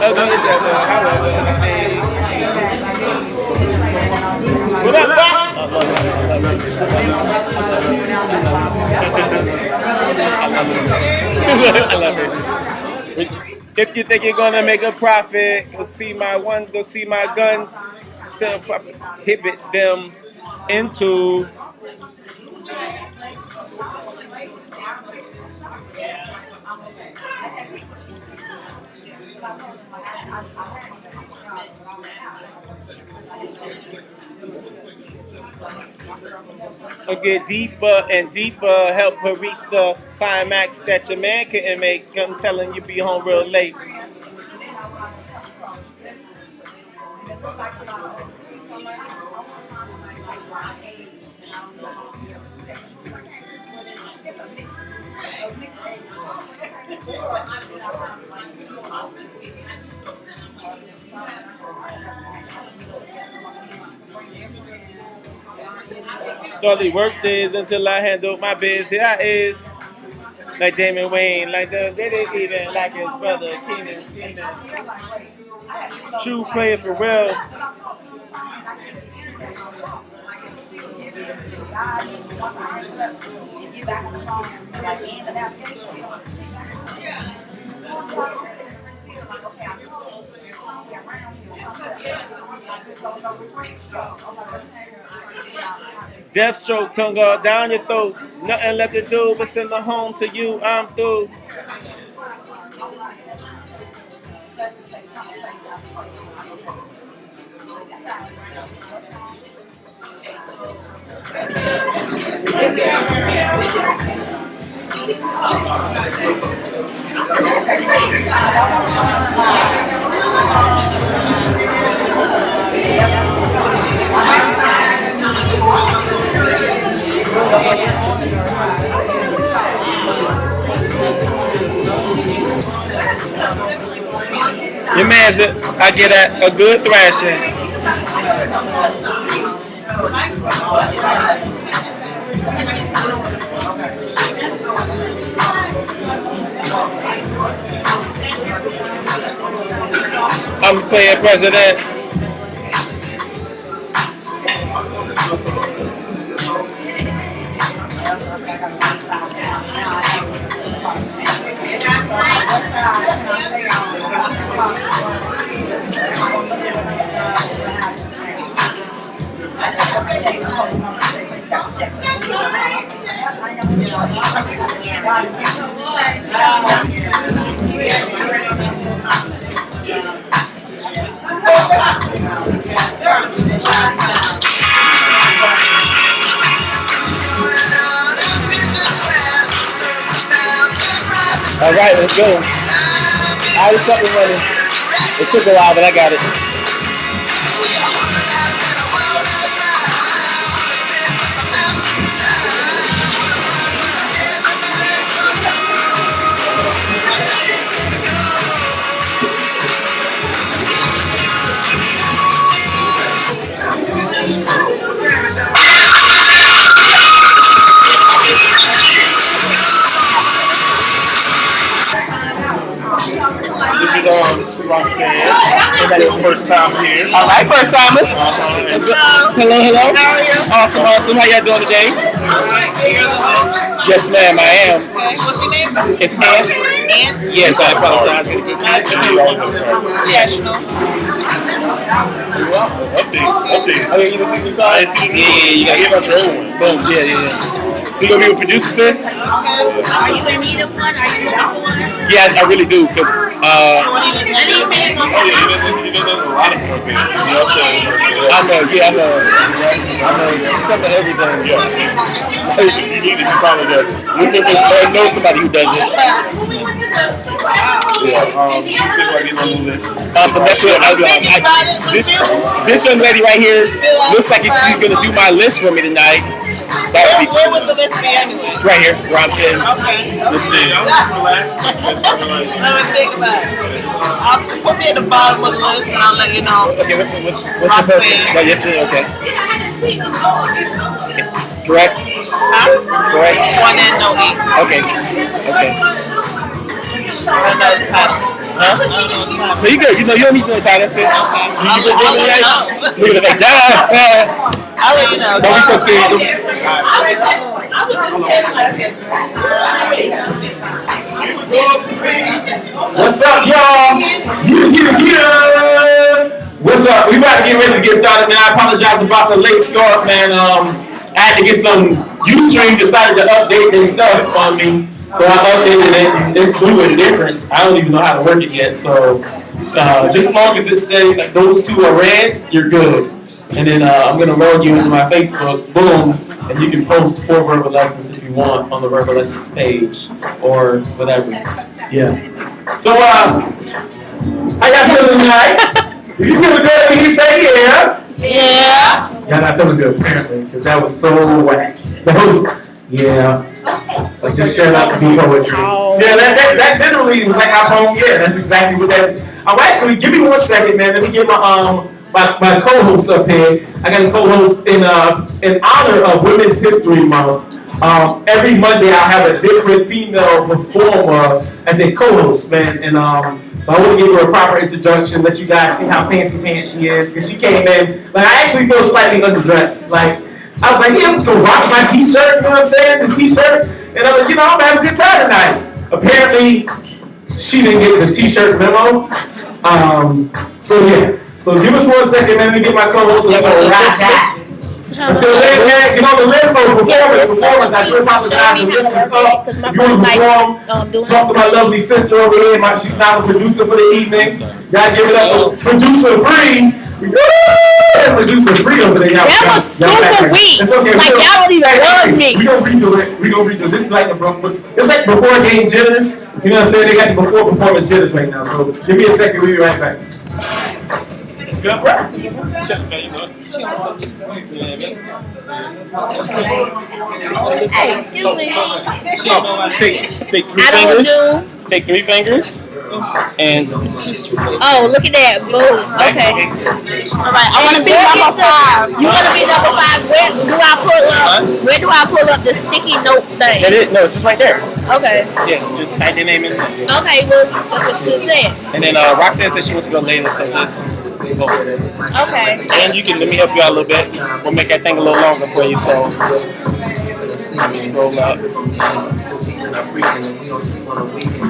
Oh, no, it's that what up, Pop? I love it. I love it. If you think you're gonna make a profit, go see my ones, go see my guns. To prohibit them into get deeper and deeper, help her reach the climax that your man couldn't make. I'm telling you, be home real late. Thought he worked days until I handled my biz. Here I is, like Damon Wayne, like the they didn't even like his brother Keenan. True player for real. Deathstroke, tongue all down your throat. Nothing left to do but send her home to you. I'm through. Your man's I get a good thrashing. I'm playing president. All right, let's go. I was up and running. It took a while, but I got it. Roxanne. It's your first time here. All right, first timers. Hello, hello. How are you? Awesome, awesome. How y'all doing today? Yes, ma'am, I am. What's your name? It's Ant. Ant? Yes, I apologize. National. Okay, you can see the song? Yeah, you gotta get out your own one. Boom, yeah. So you gonna be a producer, sis? Are you in need of one? Are you looking for one? Yeah, I really do, because Oh, yeah, you know a lot of more things. I know some of everything. You need to probably just know somebody who does this. Awesome. That's what this young lady right here looks like she's gonna do my list for me tonight. Where would the list be anyway? It's right here, where I'm sitting. Okay. Let's see. Let me think about it. I'll put me at the bottom of the list and I'll let you know. Okay, what's the purpose? Well, yes, okay. Correct? Huh? Correct? One and no E. Okay. Huh? No, you good. You know, you don't need to know the title. That's it. I'll let you know. Look at the face. I'll let you know. Don't be so scared. What's up, y'all? Yeah. What's up? We about to get ready to get started, man. I apologize about the late start, man. I had to get some Ustream decided to update their stuff on me, so I updated it. And it's new and different. I don't even know how to work it yet. So just as long as it says like those two are red, you're good. And then I'm gonna log you into my Facebook. Boom. And you can post 4 verbal lessons if you want on the verbal lessons page or whatever. Yeah. So, how y'all feeling tonight? You feeling good when you say yeah? Yeah. Y'all not feeling good apparently, because that was so whack. That was, yeah. Like just shut up and do poetry. Yeah, that literally was like my poem. Yeah, that's exactly what that is. Actually, give me 1 second, man. Let me get my co-host up here. I got a co-host in honor of Women's History Month. Every Monday I have a different female performer as a co-host, man. And so I want to give her a proper introduction, let you guys see how fancy pants she is. Because she came in, like I actually feel slightly underdressed. Like I was like, yeah, I'm gonna rock my t-shirt, you know what I'm saying? The t-shirt. And I'm like, you know, I'm gonna have a good time tonight. Apparently, she didn't get the t-shirt memo. So yeah. So give us 1 second, man. Let me get my co-host and let's go right. Until then, man, get on the list for performance. I do apologize for missing stuff. If you want to perform, talk to my lovely sister over here. She's now the producer for the evening. Y'all give it up for producer free. Producer free over there. That was super weak. It's okay. Like y'all don't even love me. We gonna redo it. This is like it's like before game jitters. You know what I'm saying? They got the before performance jitters right now. So give me a second. We'll be right back. Good, bro. Hey, excuse me. Take 3 fingers. Take 3 fingers. And oh, look at that. Boom. Okay. All right. I want to be number 5. You want to be number 5? Where do I pull up the sticky note thing? No, it's just right there. Okay. Yeah, just type your name in. Okay, well, that's what it said. And then Roxanne said she wants to go later, so let's go. Okay. And you can let me help you out a little bit. We'll make that thing a little longer for you. So let me scroll up.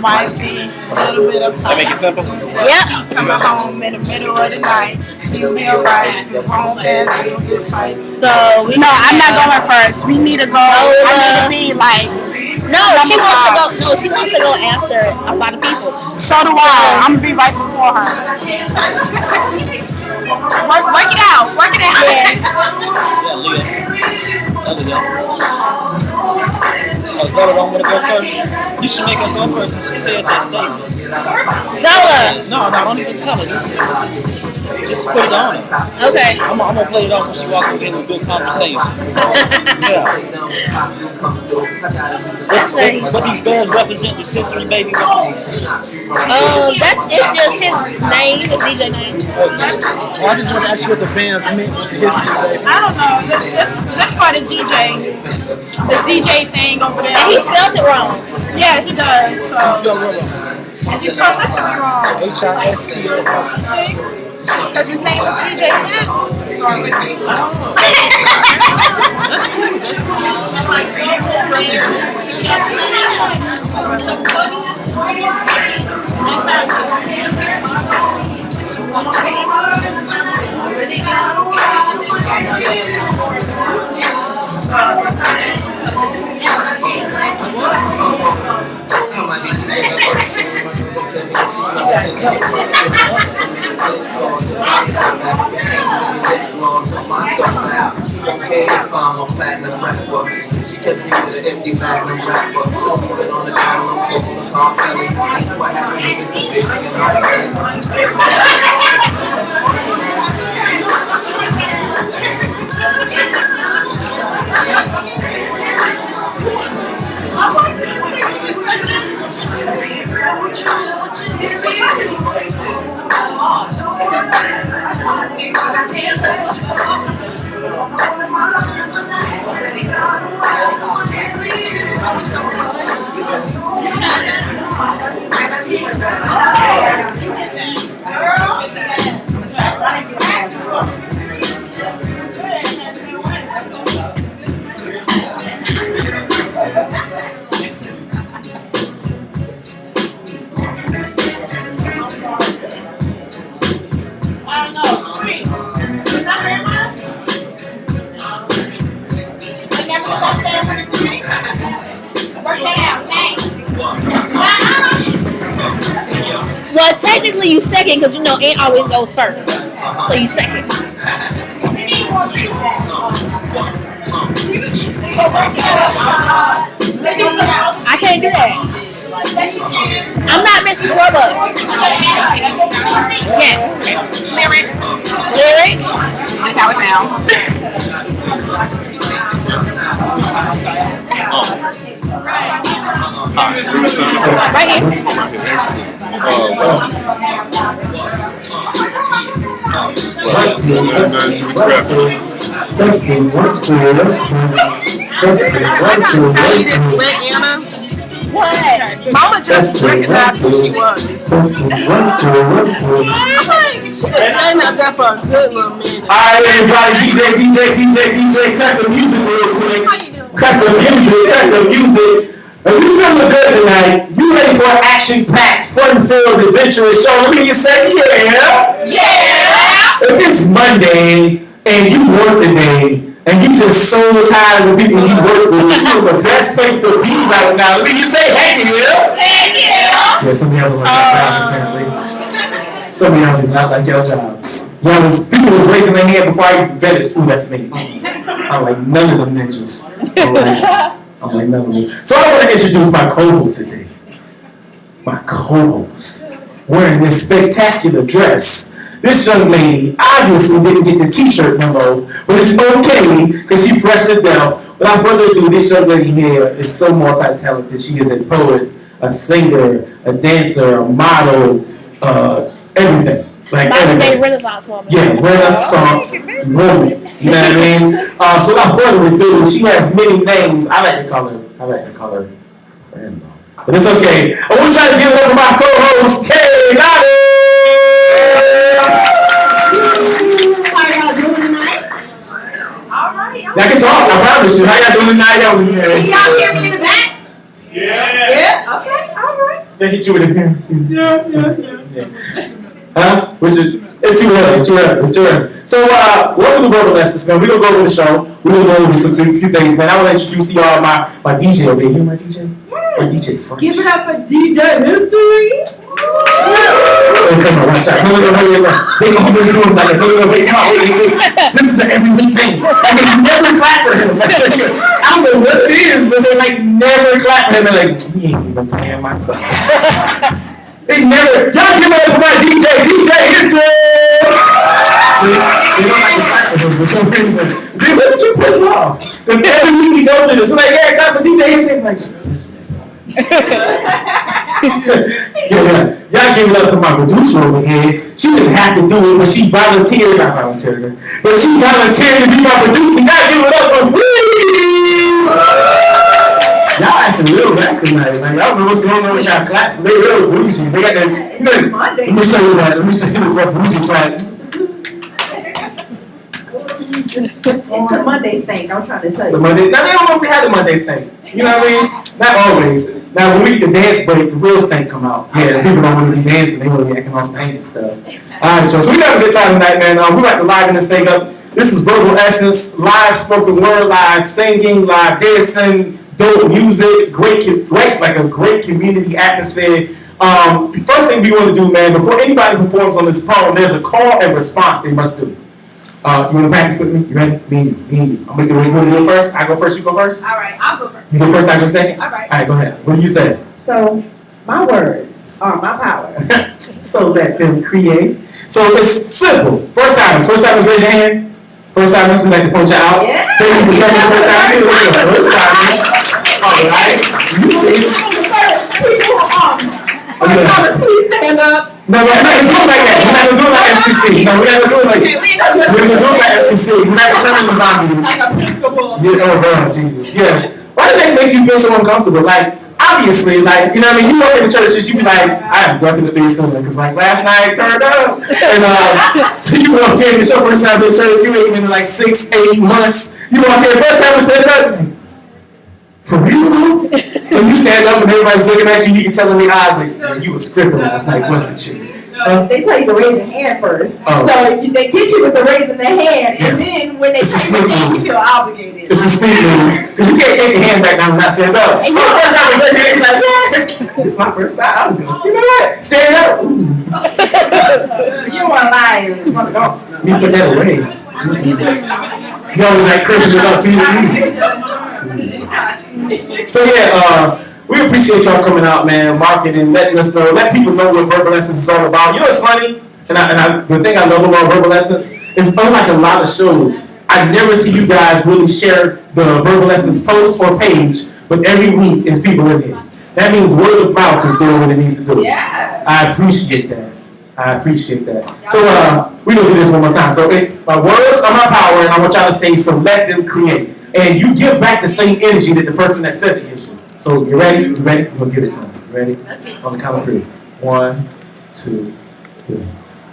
Might be a little bit of That time. make it simple? Yep. Coming home in the middle of the night. You'll be alright. Wrong fast, you'll get a fight. So No, I'm not going first. We need to go. I need to be like. no, she wants to go. No, she wants to go after a lot of people. So do I. I'm gonna be right before her. Work it out. Work it out. Zola don't want to go first. You should make her go first. She said that statement. Zola. No, don't even tell her. Just put it on her. Okay. I'm gonna play it off when she walks in a good conversation. Yeah. What these bears represent, your sister and baby represent? It's just his name, his DJ name. Well, I just want to ask you what the bands meant to history, baby. I don't know. That's for the DJ thing over there. And he spelled it wrong. Yeah, he does. So. Spell it wrong. And you spelled this to me wrong. HISTO. Because his name was DJ Well, technically you second because you know Ant always goes first. So you second. I can't do that. I'm not Mrs. Robot. Yes. Lyric. That's how it sounds. Right here. Testing, 1, 2, 1, 2. What? Mama just recognized who she was. Testing, 1, 2, 1, 2. I'm like, she been standing up there for a good little minute. Alright, everybody, DJ, cut the music real quick. Cut the music. If you feeling good tonight, you ready for an action-packed, fun-filled, adventurous show? Let me just say, yeah. If it's Monday and you work today and you just so tired of the people you work with, it's the best place to be right now. Let me just say, heck yeah. Yeah, some of y'all don't like your jobs apparently. Some of y'all do not like your jobs. People was raising their hand before I even finished. Ooh, that's me. I'm like none of them ninjas. I'm like none of them. So I want to introduce my co-host today. My co-host wearing this spectacular dress. This young lady obviously didn't get the t-shirt memo, but it's okay because she fresh to death. Without further ado, this young lady here is so multi-talented. She is a poet, a singer, a dancer, a model, everything. Like Modern day Renaissance woman. Yeah, Renaissance woman. You know what I mean? So without further ado, she has many names. I like to call her Randall. But it's okay. I want to try to give it up to my co-host, Kay Nada. How y'all doing tonight? All right. Y'all can talk, I promise you. How y'all doing tonight? Can y'all hear me in the back? Yeah. Okay. All right. They hit you with a pen. Yeah. Huh? It's too early. So, welcome to Verbal Lessons, man. We're going to go over the show. We're going to go over a few things, man. I want to introduce to y'all my DJ over here. You know my DJ? Yes. My DJ French. Give it up for DJ History. Take my one shot. No. They always do it like, no, wait. This is an every week thing. Like, they never clap for him. Like, I don't know what it is, but they like never clap for him. They're like, he ain't even playing my song. They never. Y'all give it up for my DJ History. See, they don't like to clap for him for some reason. Dude, what did you piss off? Because every week we go through this. We're like, yeah, clap for DJ History. I'm like, yeah. Y'all give it up for my producer over here. She didn't have to do it, but she volunteered. Not volunteered, but she volunteered to be my producer. Y'all give it up for free. Y'all acting real bad tonight. Like, I don't know what's going on with y'all class. They real bougie. They got that. Let me show you what bougie class. It's the Monday stank. I'm trying to tell you. The Monday. Now they don't normally have the Monday stank. You know what I mean? Not always. Now when we get the dance break, the real stank come out. Yeah, the people don't want to be dancing. They want to be acting all stank and stuff. All right, so we got a good time tonight, man. We're about to liven this thing up. This is Verbal Essence, live spoken word, live singing, live dancing, dope music, great, like a great community atmosphere. First thing we want to do, man, before anybody performs on this poem, there's a call and response they must do. You want to practice with me? You ready? Me and you. I'm going to go first. I go first, you go first? All right, I'll go first. You go first, I go second? All right. All right, go ahead. What do you say? So, my words are my power. So let them create. So it's simple. First timers, raise your hand. First timers, we like to point you out. Yeah. Thank you for coming. First timers. First timers. All right. You see. First timers, please stand up. No, we're not gonna do it like that. We're not gonna do it like FCC. No, we're not gonna do it like that. We're gonna do it like FCC. We're not gonna turn into zombies. Yeah, oh God, Jesus. Yeah. Why does that make you feel so uncomfortable? Like, obviously, like, you know what I mean? You walk in the churches, you be like, I am definitely a sinner. Because, like, last night I turned up. And so you walk in, it's your first time in church, you ain't been in like 6-8 months. You walk in, first time I said nothing. For real? So you stand up and everybody's looking at you, you can tell in their eyes, like, man, you was scripting last night, wasn't you? they tell you to raise your hand first. Oh. So they get you with the raising the hand, and Yeah. then when they It's a tell you sneak to move. you feel obligated. It's a sneak move. Because you can't take your hand back down and not stand up. And Oh, first time I was raising your hand, like, yeah. It's my first time. I'm good. You know what? Stand up. Ooh. You don't want to lie. You want to go. You put that away. You always like cribbing it up to you. So yeah, we appreciate y'all coming out, man, marketing, letting us know, let people know what Verbal Essence is all about. You know what's funny? And the thing I love about Verbal Essence is unlike a lot of shows, I never see you guys really share the Verbal Essence post or page, but every week is people in here. That means word of mouth is doing what it needs to do. Yeah. I appreciate that. So we're gonna do this one more time. So it's my words are my power, and I want y'all to say, so let them create. And you give back the same energy that the person that says it gives you. So you ready? You ready? We're gonna give it to them. You ready? On the count of 3. 1, 2, 3.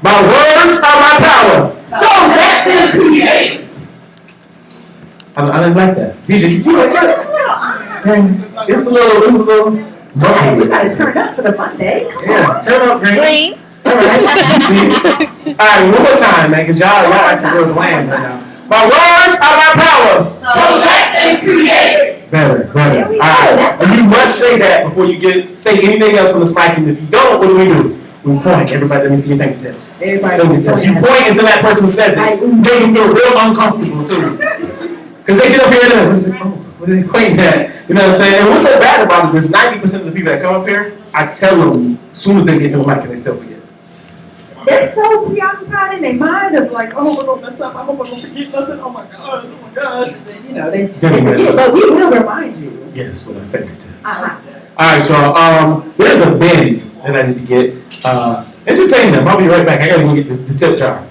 My words are my power. So let them create. I didn't like that. DJ, did you like that? Man, it's a little Hey, we bumpy. gotta turn up for the Monday. Yeah, turn up, Green. Greens. All right, you see it. All right, one more time, man, because y'all acting real bland right now. My words are my power. So let them create. Better. There we All go. right, That's and you must say that before you say anything else on this mic. And if you don't, what do? We point. Everybody, let me see your fingertips. Everybody Fingertips. You point until that person says it. Make them feel real uncomfortable too. Because they get up here and they're like, oh, what are they pointing at? You know what I'm saying? And what's so bad about it is 90% of the people that come up here, I tell them as soon as they get to the mic and they still forget. They're so preoccupied in their mind of like, oh, we're gonna mess up. I hope I don't forget nothing. Oh my gosh. And then, you know, they mess forget, up. but we will remind you. Yes, with our fingertips. Uh-huh. All right, y'all. There's a bend that I need to get. Entertain them. I'll be right back. I gotta go get the tip jar.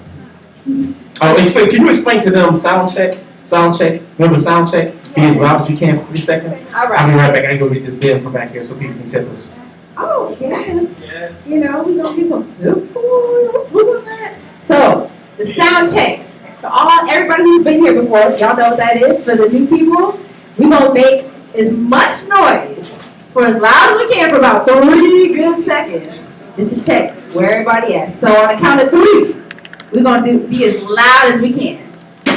Can you explain to them sound check? Sound check. Remember sound check? Be as loud as you can for 3 seconds. All right. I'll be right back. I gotta go get this bin from back here so people can tip us. Oh, yes. You know, we're gonna get some tips on that. So, the sound check. For everybody who's been here before, y'all know what that is. For the new people, we're gonna make as much noise for as loud as we can for about 3 good seconds. Just to check where everybody is. So on the count of 3, we're gonna be as loud as we can.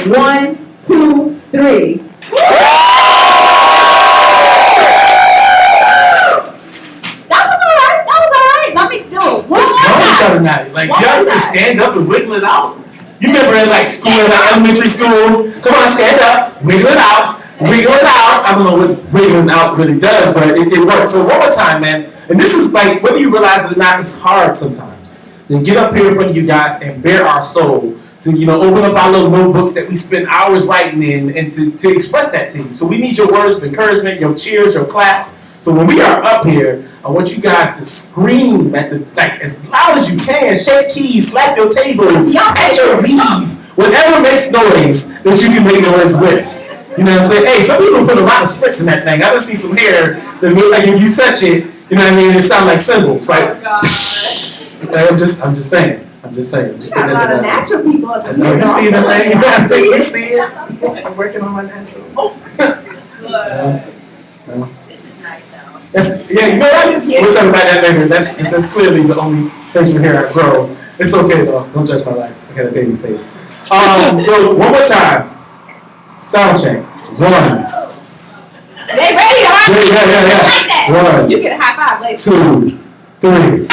1, 2, 3. That was alright. Let me do it. One What's wrong with more y'all time. tonight? Like, One y'all more need to time. stand up and wiggle it out. You remember in like school, in like elementary school? Come on, stand up, wiggle it out, wiggle it out. I don't know what wiggling out really does, but it works. So one more time, man. And this is like, whether you realize it or not, it's hard sometimes. Then get up here in front of you guys and bare our soul to, open up our little notebooks that we spend hours writing in and to express that to you. So we need your words of encouragement, your cheers, your claps. So when we are up here, I want you guys to scream at as loud as you can, shake keys, slap your table, at your leave, whatever makes noise that you can make noise with. You know what I'm saying? Hey, some people put a lot of spritz in that thing. I done see some hair that look like if you touch it, you know what I mean? It sounds like cymbals. Like, I'm just saying. You got a lot of natural people up I here. know, you see that thing? You You see it? I'm working on my natural. This is nice though. You know what? We'll talk about that later. That's clearly the only facial hair I grow. It's okay though. Don't judge my life. I got a baby face. So one more time. Sound check. 1. They ready to rock? Yeah. I like that. 1, You get a high five later. 2, 3.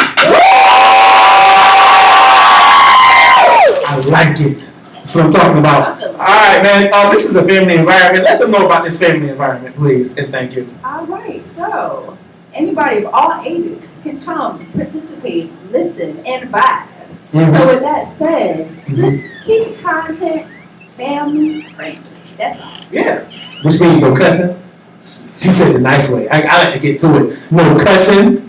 I like it. That's what I'm talking about. All right, man. This is a family environment. Let them know about this family environment, please, and thank you. All right, so anybody of all ages can come, participate, listen, and vibe. So with that said, just keep it content, family friendly. That's all. Yeah. Which means no cussing. She said the nice way. I like to get to it. No cussing.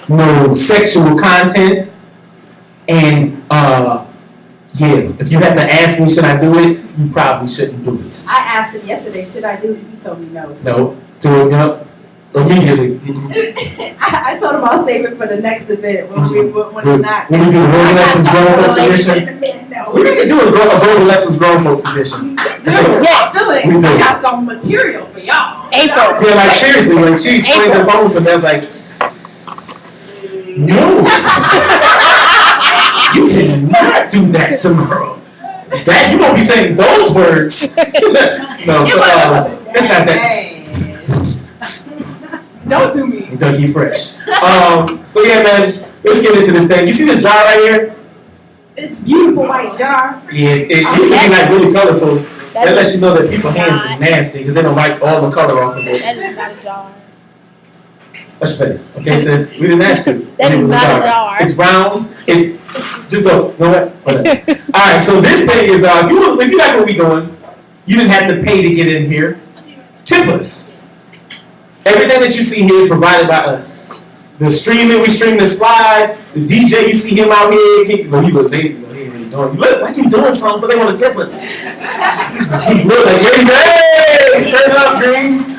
No sexual content. And if you had to ask me, should I do it? You probably shouldn't do it. I asked him yesterday, should I do it? He told me no. So. No. Do it. Yep. Immediately. I told him I'll save it for the next event when it's not. When we do the Verbal Lessons Grown Folks Edition. No. We need to do a Verbal Lessons Grown Folks Edition. Yes. We do. I got some material for y'all. April. Yeah, like seriously, when she explained her phone to me, I was like, no. do that tomorrow. That you won't be saying those words. No, so it's not that. Don't do me. Dougie Fresh. So yeah, man, let's get into this thing. You see this jar right here? This beautiful white jar. Yes, it used to be like really colorful. That lets you know that people's hands is nasty because they don't wipe all the color off of it. That is not a jar. Watch your face. Okay, sis, we didn't ask you. That It is was not a jar. It's round. It's just go. You know what? Whatever. All right. So this thing is if you like what we doing, you didn't have to pay to get in here. Tip us. Everything that you see here is provided by us. The streaming, we stream this live. The DJ, you see him out here. He look lazy. He ain't really doing. You look like you're doing something, so they want to tip us. Jesus, just look like hey, turn up, greens.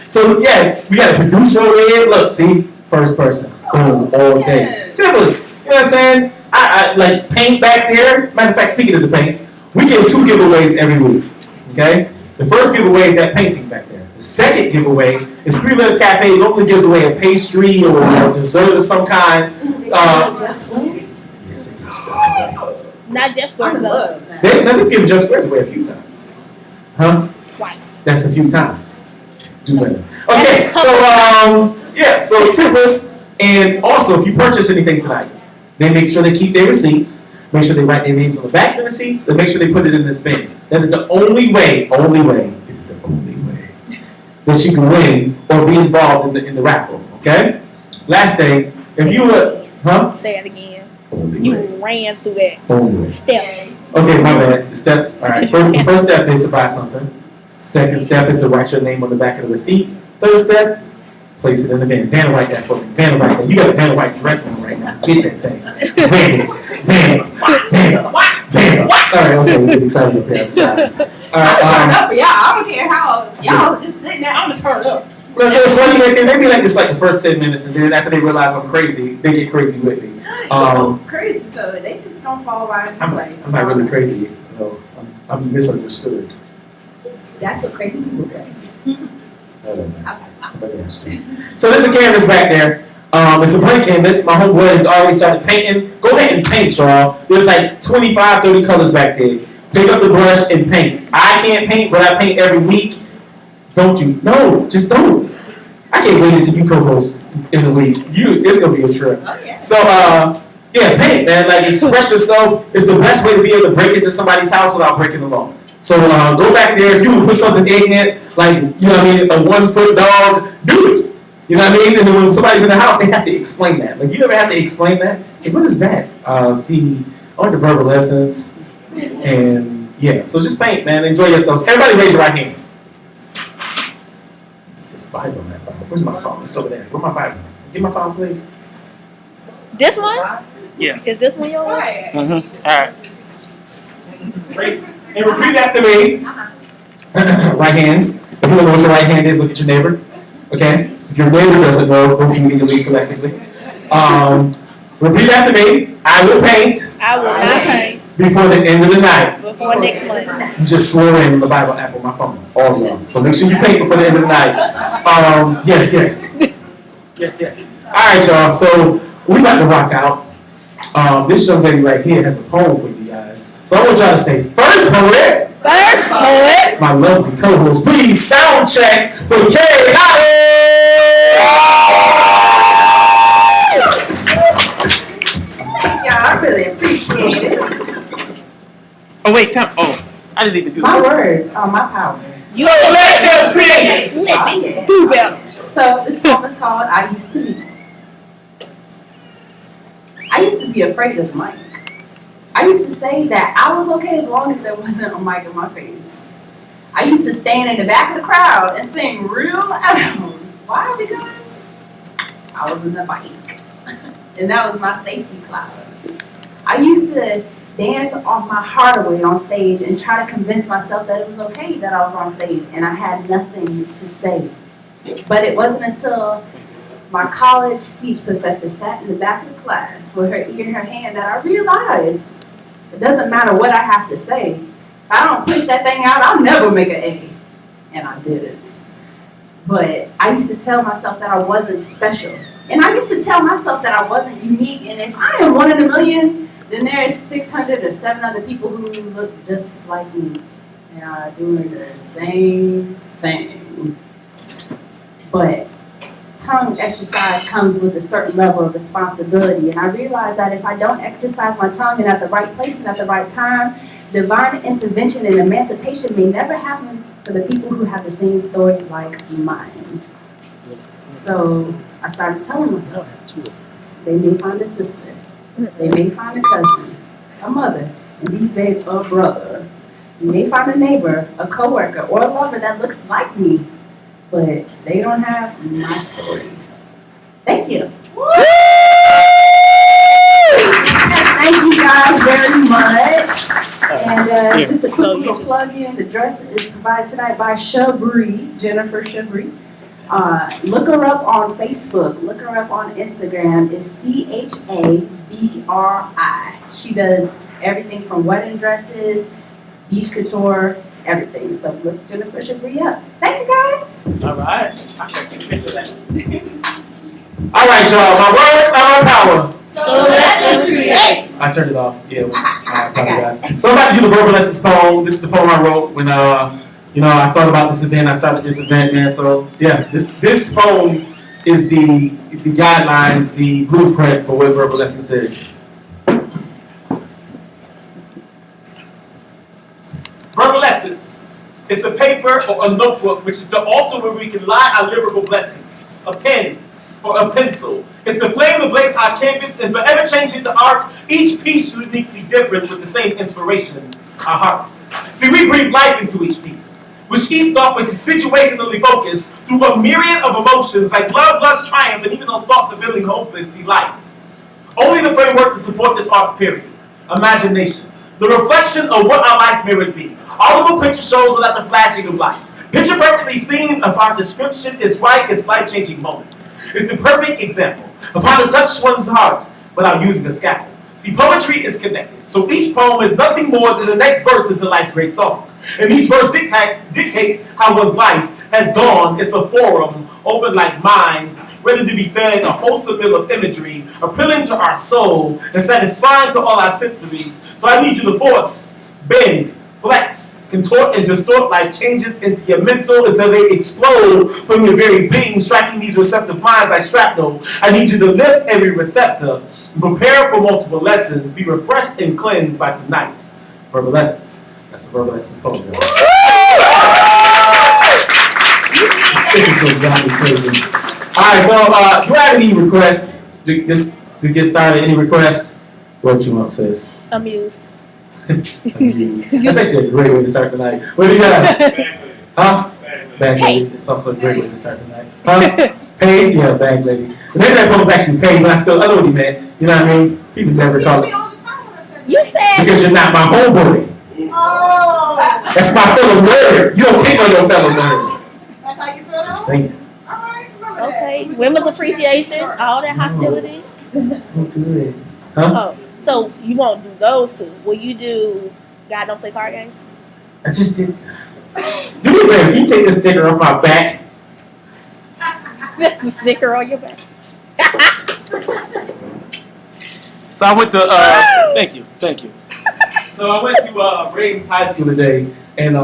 So yeah, we got a producer over here. Look, see, first person, boom, all day. Tip us. You know what I'm saying? I like paint back there. Matter of fact, speaking of the paint, we give 2 giveaways every week. Okay, the first giveaway is that painting back there. The second giveaway is Three Letters Cafe. It normally gives away a pastry or a dessert of some kind. Just Squares? Yes, it is. Not just Squares though. They've given Just Squares away a few times. Huh? Twice. That's a few times. Do better. Okay, so yeah, so tip us, and also if you purchase anything tonight, they make sure they keep their receipts, make sure they write their names on the back of the receipts, and make sure they put it in this bin. That is the only way that you can win or be involved in the raffle. Okay? Last thing, if you were, Say it again. Only You way. ran through that. Only way. Steps. Okay, my bad. The steps. All right. First step is to buy something. Second step is to write your name on the back of the receipt. Third step, place it in the bin. Vanna, write that for me. Vanna, write that. You got a Vanna White dress on right now. Get that thing. Vanna. All right, okay, we're getting excited up here. I'm sorry. All right, I'm gonna turn up for y'all. I don't care how y'all just sitting there. I'm gonna turn up. Look, it's funny. They be like this like the first 10 minutes, and then after they realize I'm crazy, they get crazy with me. Crazy, so they just don't fall right into place. I'm not really crazy. No, I'm misunderstood. That's what crazy people say. I don't know. But that's true. So there's a canvas back there. It's a blank canvas. My homeboy has already started painting. Go ahead and paint, y'all. There's like 25, 30 colors back there. Pick up the brush and paint. I can't paint, but I paint every week. Don't you? No, just don't. I can't wait until you co-host in a week. It's gonna be a trip. Oh, yeah. So yeah, paint, man. Like express yourself. It's the best way to be able to break into somebody's house without breaking the law. So go back there. If you would put something ignorant, like you know what I mean, a 1-foot dog, do it. You know what I mean? And then when somebody's in the house, they have to explain that. Like you ever have to explain that? Hey, what is that? See, I want the verbal lessons. And yeah, so just paint, man. Enjoy yourselves. Everybody raise your right hand. It's a Bible, man. Where's my phone? It's over there. Where's my Bible? Give my phone, please. This one? Yeah. Is this one yours? All right. Great. And repeat after me. Right hands. If you don't know what your right hand is, look at your neighbor. Okay? If your neighbor doesn't know, both of you need to leave collectively. Repeat after me. I will paint. I will not paint before the end of the night. before next month. You just swore in the Bible app on my phone. All of y'all. So make sure you paint before the end of the night. Yes. Yes. All right, y'all. So we about to rock out. This young lady right here has a poem for you guys. So I want y'all to say, first poet. First poet. My lovely co-host. Please sound check for Kay Thank y'all. I really appreciate it. Oh wait, time. Oh, I didn't even do My that. words are my power. You let them create. Let me do better. So this poem is called I Used to Be. I used to be afraid of the mic. I used to say that I was okay as long as there wasn't a mic in my face. I used to stand in the back of the crowd and sing real loud. Why? Because I was in the mic. And that was my safety cloud. I used to dance off my heart away on stage and try to convince myself that it was okay that I was on stage and I had nothing to say. But it wasn't until my college speech professor sat in the back of the class with her ear in her hand that I realized it doesn't matter what I have to say. If I don't push that thing out, I'll never make an A. And I didn't. But I used to tell myself that I wasn't special. And I used to tell myself that I wasn't unique. And if I am one in a million, Then there's 600 or 700 people who look just like me and are doing the same thing. But tongue exercise comes with a certain level of responsibility, and I realize that if I don't exercise my tongue and at the right place and at the right time, divine intervention and emancipation may never happen for the people who have the same story like mine. So I started telling myself, they may find a sister, they may find a cousin, a mother, and these days a brother. You may find a neighbor, a coworker, or a lover that looks like me, but they don't have my story. Thank you. Yes, thank you guys very much. And just a quick little plug in, the dress is provided tonight by Shabri, Jennifer Shabri. Look her up on Facebook, look her up on Instagram. It's CHABRI. She does everything from wedding dresses, beach couture, everything. So look Jennifer Shabri up. Thank you guys. All right. I can't take a picture of that. All right, y'all. My words are my power. So let them create. I turned it off. Yeah, I apologize. So I'm about to do the verbal lessons poem. This is the poem I wrote when I thought about this event. I started this event, man. So yeah, this poem is the guidelines, the blueprint for what verbal lessons is. Verbal lessons. It's a paper or a notebook, which is the altar where we can lie our lyrical blessings. A pen or a pencil. It's the flame that blazes our canvas and forever change into art. Each piece uniquely different with the same inspiration, our hearts. See, we breathe life into each piece, which each thought which is situationally focused through a myriad of emotions like love, lust, triumph, and even those thoughts of feeling hopeless, see life. Only the framework to support this art's period. Imagination. The reflection of what our life mirrored be. Audible picture shows without the flashing of light. Picture perfectly seen if our description is right, it's life-changing moments. It's the perfect example of how to touch one's heart without using a scalpel. See, poetry is connected, so each poem is nothing more than the next verse into life's great song. And each verse dictates how one's life has gone. It's a forum, open like minds, ready to be fed a wholesome meal of imagery, appealing to our soul and satisfying to all our sensories. So I need you to force, bend, flex, contort, and distort life changes into your mental until they explode from your very being, striking these receptive minds like shrapnel. I need you to lift every receptor and prepare for multiple lessons. Be refreshed and cleansed by tonight's verbal lessons. That's the verbal lessons poem. This sticker's gonna drive me crazy. Alright, so do I have any requests to get started? Any requests? What you want, sis? Amused. That's actually a great way to start the night. What do you got? Huh? Bag lady. It's also a great way to start the night. Huh? Paid? Yeah, bag lady. The name of that poem was actually paid, but I know what he meant. You know what I mean? People never call it. You said Because you're not my homeboy. Oh. That's my fellow nerd. You don't pick on your fellow nerd. That's how you feel? Just saying. All right, remember that. okay. Women's appreciation, all that hostility. Don't do it. Huh? Oh, so you won't do those two. Will you do God Don't Play Card Games? I just did. Do me a favor. Can you take this sticker off my back? That's a sticker on your back. So I went to, thank you. So I went to Braden's High School today and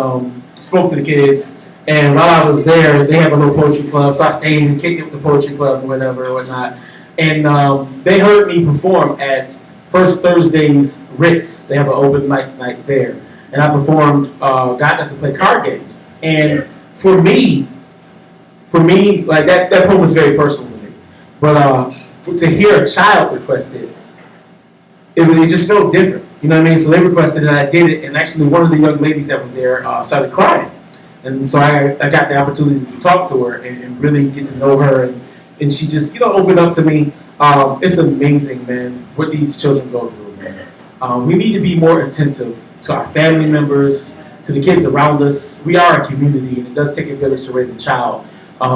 spoke to the kids. And while I was there, they have a little poetry club. So I stayed and kicked it with the poetry club and whatever or whatnot. And they heard me perform at First Thursday's Ritz. They have an open mic night there. And I performed God Doesn't Play Card Games. And for me, like that poem was very personal to me. But to hear a child request it, it just felt different. You know what I mean? So they requested and I did it. And actually one of the young ladies that was there started crying. And so I got the opportunity to talk to her and really get to know her. And she just, opened up to me. It's amazing, man, what these children go through, man. We need to be more attentive to our family members, to the kids around us. We are a community, and it does take a village to raise a child.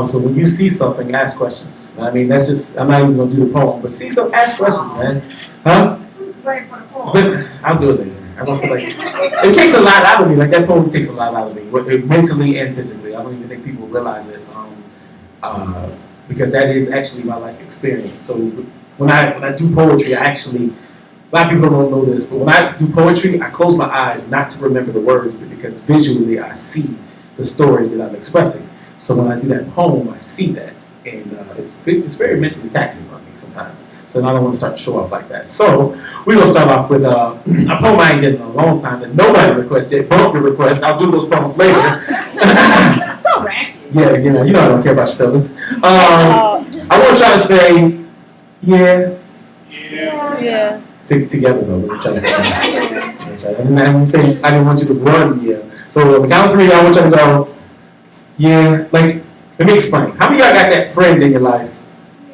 So when you see something, ask questions. I mean, that's just, I'm not even going to do the poem, but ask questions, man. Huh? Ready for the poem. But I'll do it later. I don't feel like it takes a lot out of me. Like that poem takes a lot out of me, mentally and physically. I don't even think people realize it, because that is actually my life experience. So when I do poetry, I actually lot of people don't know this, but when I do poetry, I close my eyes not to remember the words, but because visually I see the story that I'm expressing. So when I do that poem, I see that, and it's very mentally taxing on me sometimes. So I don't want to start to show off like that. So we're gonna start off with a poem I ain't getting in a long time that nobody requested. Bump the request. I'll do those poems later. So ratchet. Yeah, you know I don't care about your feelings. I want y'all to say, yeah. Yeah. Together though. Let me try to say that. I didn't want you to run, yeah. So on the count of three, I want y'all to go, yeah. Like, let me explain. How many of y'all got that friend in your life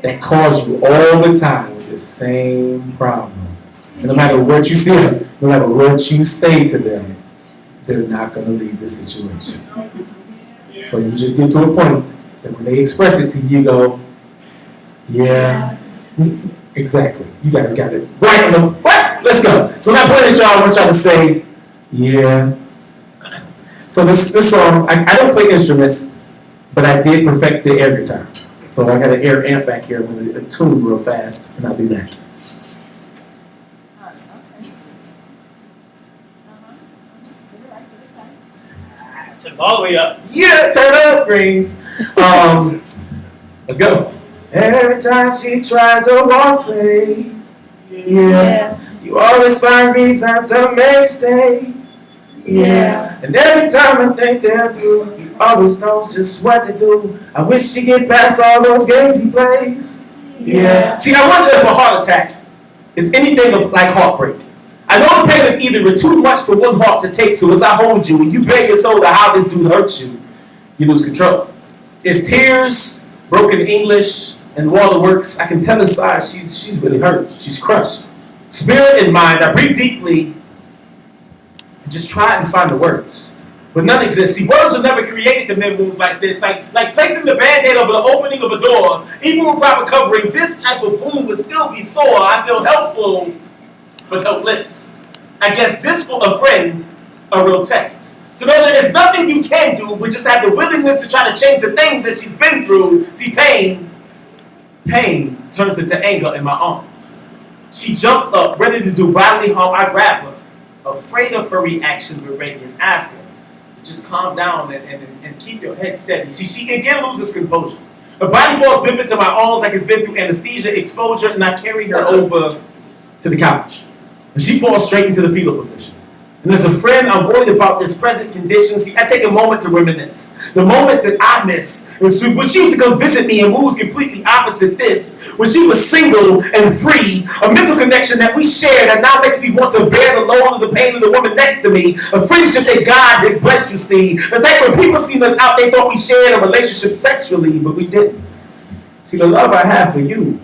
that calls you all the time with the same problem? And no matter what you see them, no matter what you say to them, they're not going to leave the situation. So you just get to a point that when they express it to you, you go, yeah, exactly. You guys got it right on the what? Let's go. So that point at y'all, I want y'all to say, yeah. So this song, I don't play instruments, but I did perfect the air guitar. So I got an air amp back here. I'm going to tune real fast, and I'll be back. All the way up. Yeah, turn up, Greens. Let's go. Every time she tries to walk away, yeah, you always find reasons to make stay. Yeah, and every time I think they're through, he always knows just what to do. I wish he get past all those games he plays. Yeah. See, I wonder if a heart attack is anything like heartbreak. I know the pain of either is too much for one heart to take, so as I hold you, when you bare your soul to how this dude hurts you, you lose control. It's tears, broken English, and waterworks. I can tell inside she's really hurt. She's crushed. Spirit and mind, I breathe deeply and just try and find the words. But none exist. See, words were never created to mend wounds like this. Like placing the band-aid over the opening of a door. Even with proper covering, this type of wound would still be sore. I feel helpful, but helpless. I guess this for a friend, a real test. To know there is nothing you can do, we just have the willingness to try to change the things that she's been through. See, pain turns into anger in my arms. She jumps up, ready to do bodily harm. I grab her, afraid of her reaction, but ready and ask her to just calm down and keep your head steady. See, she again loses composure. Her body falls limp into my arms like it's been through anesthesia, exposure, and I carry her over to the couch. And she falls straight into the fetal position. And as a friend, I'm worried about this present condition. See, I take a moment to reminisce. The moments that I miss. And so when she used to come visit me and moves completely opposite this. When she was single and free. A mental connection that we share that now makes me want to bear the load of the pain of the woman next to me. A friendship that God had blessed, you see. The type when people seen us out, they thought we shared a relationship sexually, but we didn't. See, the love I have for you,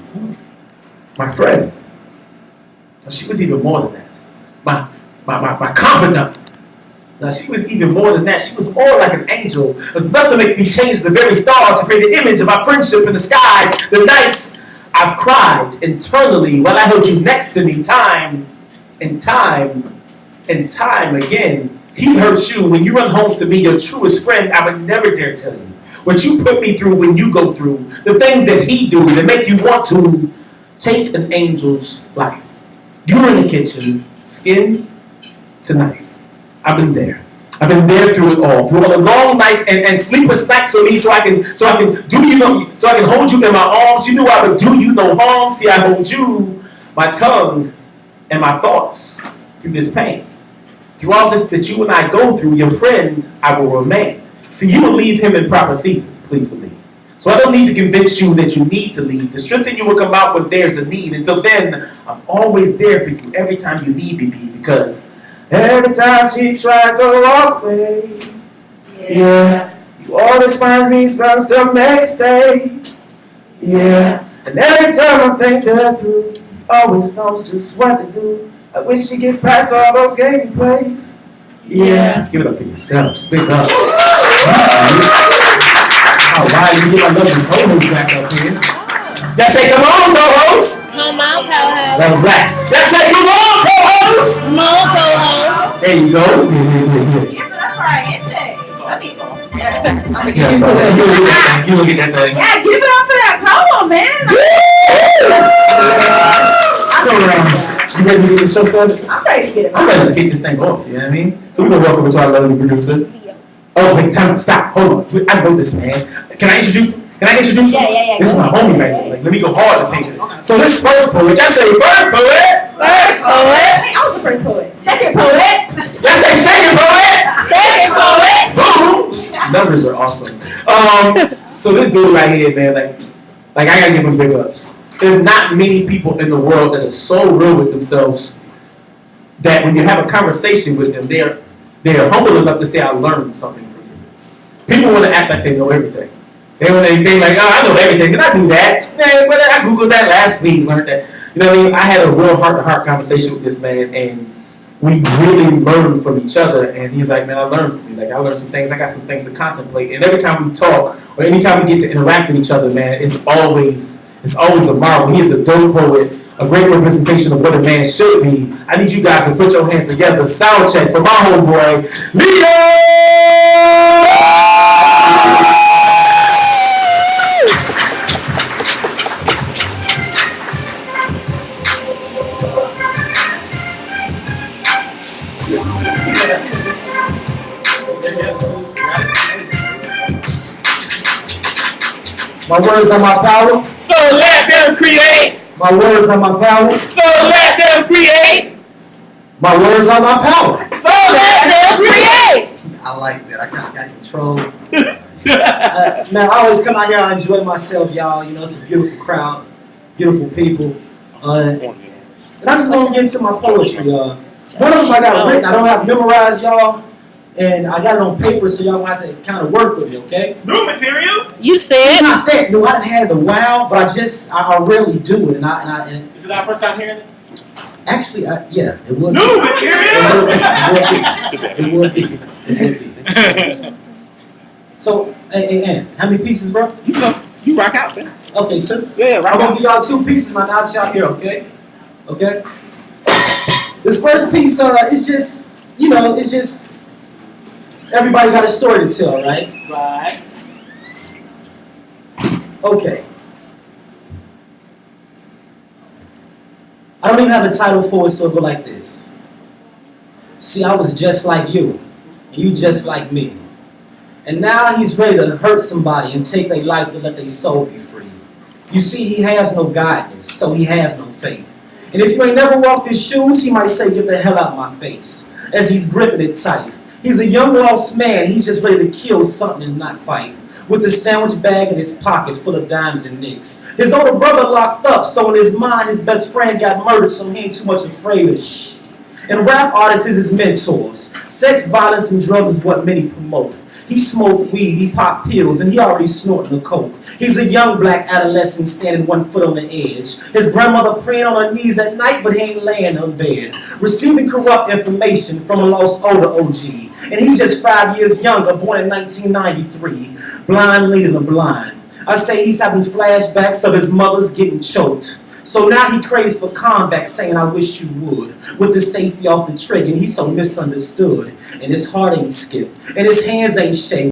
my friend, she was even more than that. My confidant. Now she was even more than that. She was more like an angel. There's nothing to make me change the very stars to create the image of our friendship in the skies. The nights I've cried internally while I held you next to me time and time and time again. He hurts you when you run home to me, your truest friend. I would never dare tell you what you put me through when you go through the things that he do that make you want to take an angel's life. You're in the kitchen, skin to knife. I've been there. I've been there through it all the long nights and sleepless nights for me, so I can hold you in my arms. You knew I would do you no harm. See, I hold you, my tongue, and my thoughts through this pain. Through all this that you and I go through, your friend, I will remain. See, you will leave him in proper season, please believe. So I don't need to convince you that you need to leave. The strength in you will come out when there's a need. Until then, I'm always there for you every time you need me, because every time she tries to walk away, yeah, you always find reasons to make a stay, yeah. And every time I think that through, always knows just what to do. I wish you get past all those gaming plays, yeah. Give it up for yourselves. Big ups. All right, let me get my lovely co-host back up here. Y'all say, come on, co-host. Come on, co-host. That was right. Y'all say, come on, co-host. Come on, co-host. There you go. Yeah, but that's right. Let me Yeah, so you look at that thing. Yeah, give it up for that. Come on, man. So, You ready to get the show started? I'm ready to get it. I'm ready to kick this thing off, you know what I mean? So we're gonna welcome to our lovely producer. Oh, wait, time, stop, hold on. I know this man. Can I introduce him? Yeah. This is my homie right here. Like, let me go hard to think. So this first poet, I say first poet. First poet. I was the first poet. Second poet. Let's say second poet. Second poet. Boom. Numbers are awesome. So this dude right here, man, like I gotta give him big ups. There's not many people in the world that are so real with themselves that when you have a conversation with them, they're humble enough to say, I learned something from you. People want to act like they know everything. They like, oh, I know everything. Did I do that? Man, but I Googled that last week, learned that. You know what I mean? I had a real heart-to-heart conversation with this man, and we really learned from each other. And he's like, man, I learned from you. Like, I learned some things. I got some things to contemplate. And every time we talk, or anytime we get to interact with each other, man, it's always a marvel. He is a dope poet, a great representation of what a man should be. I need you guys to put your hands together. Sound check for my homeboy, Leo! My words are my power. So let them create. My words are my power. So let them create. My words are my power. So let them create. I like that. I kind of got control. Man, I always come out here. I enjoy myself, y'all. You know, it's a beautiful crowd, beautiful people. And I'm just gonna get into my poetry. One of them I got written. I don't have memorized, y'all. And I got it on paper, so y'all gonna have to kind of work with it, okay? New material. You It's said. not that new. I done had it a while, but I rarely do it. And Is it our first time hearing it? actually, yeah, it would be. New material. It would be. So, hey, how many pieces, bro? You rock out, man. Okay, 2. Yeah, I'm rock gonna out. give y'all 2 pieces, man. I'll y'all here, okay? Okay. This first piece, it's just, it's just everybody got a story to tell, right? Right. Okay. I don't even have a title for it, so it'll go like this. See, I was just like you, and you just like me. And now he's ready to hurt somebody and take their life to let their soul be free. You see, he has no guidance, so he has no faith. And if you ain't never walked his shoes, he might say, get the hell out of my face, as he's gripping it tight. He's a young lost man, he's just ready to kill something and not fight. With the sandwich bag in his pocket full of dimes and nicks. His older brother locked up, so in his mind his best friend got murdered, so he ain't too much afraid of shh. And rap artists is his mentors. Sex, violence, and drugs is what many promote. He smoked weed, he popped pills, and he already snorting the coke. He's a young black adolescent standing 1 foot on the edge. His grandmother praying on her knees at night, but he ain't laying on bed. Receiving corrupt information from a lost older OG. And he's just 5 years younger, born in 1993. Blind leading the blind. I say he's having flashbacks of his mother's getting choked. So now he craves for combat, saying, I wish you would. With the safety off the trigger, and he's so misunderstood. And his heart ain't skipped, and his hands ain't shaking.